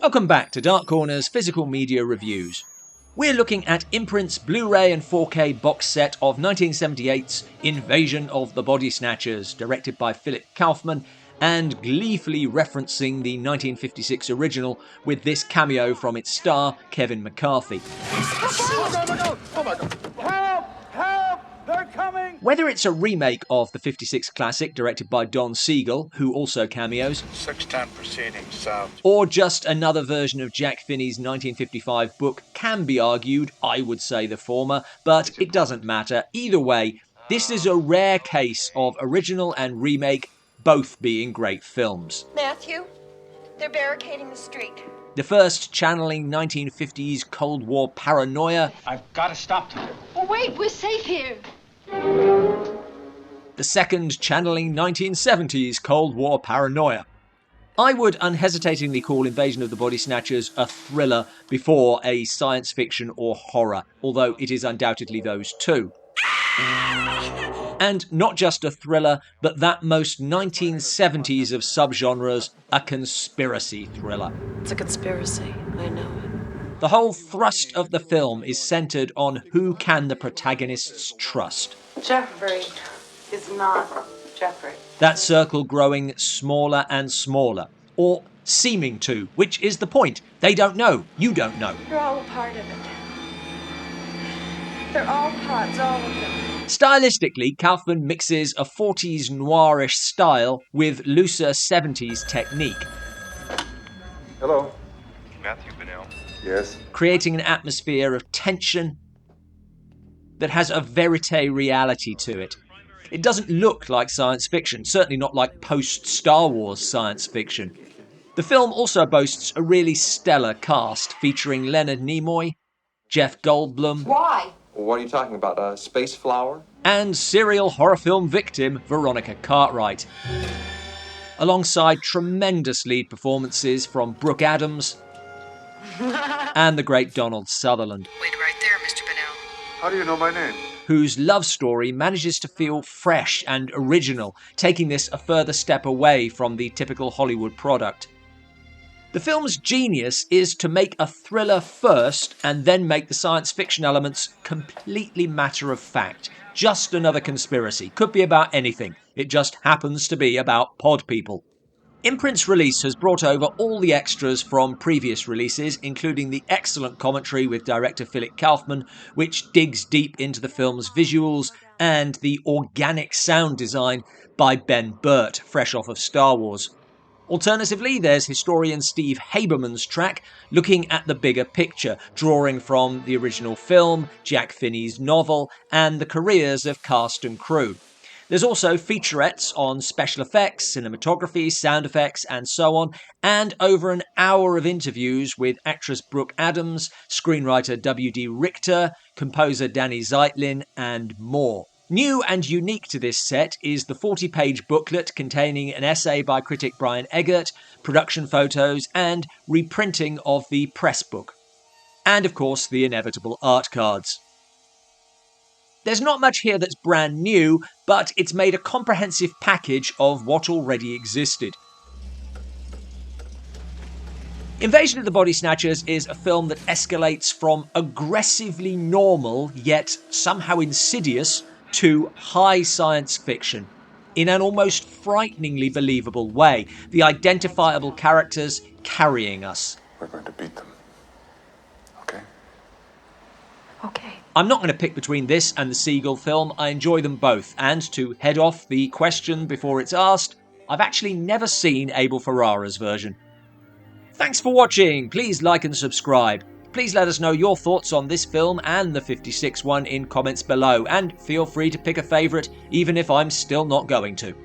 Welcome back to Dark Corner's Physical Media Reviews. We're looking at Imprint's Blu-ray and 4K box set of 1978's Invasion of the Body Snatchers, directed by Philip Kaufman, and gleefully referencing the 1956 original with this cameo from its star, Kevin McCarthy. Oh my God! Oh my God! Help! Help! They're coming! Whether it's a remake of the 56 classic directed by Don Siegel, who also cameos, 610 proceedings south. or just another version of Jack Finney's 1955 book can be argued, I would say the former, but it doesn't matter. Either way, this is a rare case of original and remake both being great films. Matthew, they're barricading the street. The first channeling 1950s Cold War paranoia. I've got to stop them. Oh, wait, we're safe here. The second channeling 1970s Cold War paranoia. I would unhesitatingly call Invasion of the Body Snatchers a thriller before a science fiction or horror, although it is undoubtedly those two. And not just a thriller, but that most 1970s of subgenres, a conspiracy thriller. It's a conspiracy, I know it. The whole thrust of the film is centred on who can the protagonists trust. Jeffrey is not Jeffrey. That circle growing smaller and smaller, or seeming to, which is the point. They don't know, you don't know. You're all a part of it. They're all parts, all of them. Stylistically, Kaufman mixes a 40s noirish style with looser 70s technique, Hello. Matthew Bennell. Yes. creating an atmosphere of tension that has a verite reality to it. It doesn't look like science fiction, certainly not like post-Star Wars science fiction. The film also boasts a really stellar cast featuring Leonard Nimoy, Jeff Goldblum, Why? What are you talking about? Space flower? and serial horror film victim Veronica Cartwright. Alongside tremendous lead performances from Brooke Adams and the great Donald Sutherland, Wait right there, Mr. Bennell. How do you know my name? whose love story manages to feel fresh and original, taking this a further step away from the typical Hollywood product. The film's genius is to make a thriller first and then make the science fiction elements completely matter of fact. Just another conspiracy. Could be about anything. It just happens to be about pod people. Imprint's release has brought over all the extras from previous releases, including the excellent commentary with director Philip Kaufman, which digs deep into the film's visuals, and the organic sound design by Ben Burt, fresh off of Star Wars. Alternatively, there's historian Steve Haberman's track looking at the bigger picture, drawing from the original film, Jack Finney's novel, and the careers of cast and crew. There's also featurettes on special effects, cinematography, sound effects, and so on, and over an hour of interviews with actress Brooke Adams, screenwriter W.D. Richter, composer Danny Zeitlin, and more. New and unique to this set is the 40-page booklet containing an essay by critic Brian Eggert, production photos, and reprinting of the press book. And of course, the inevitable art cards. There's not much here that's brand new, but it's made a comprehensive package of what already existed. Invasion of the Body Snatchers is a film that escalates from aggressively normal, yet somehow insidious, to high science fiction, in an almost frighteningly believable way, the identifiable characters carrying us. We're going to beat them. Okay? Okay. I'm not going to pick between this and the Siegel film. I enjoy them both, and to head off the question before it's asked, I've actually never seen Abel Ferrara's version. Thanks for watching. Please like and subscribe. Please let us know your thoughts on this film and the 56 one in comments below, and feel free to pick a favourite even if I'm still not going to.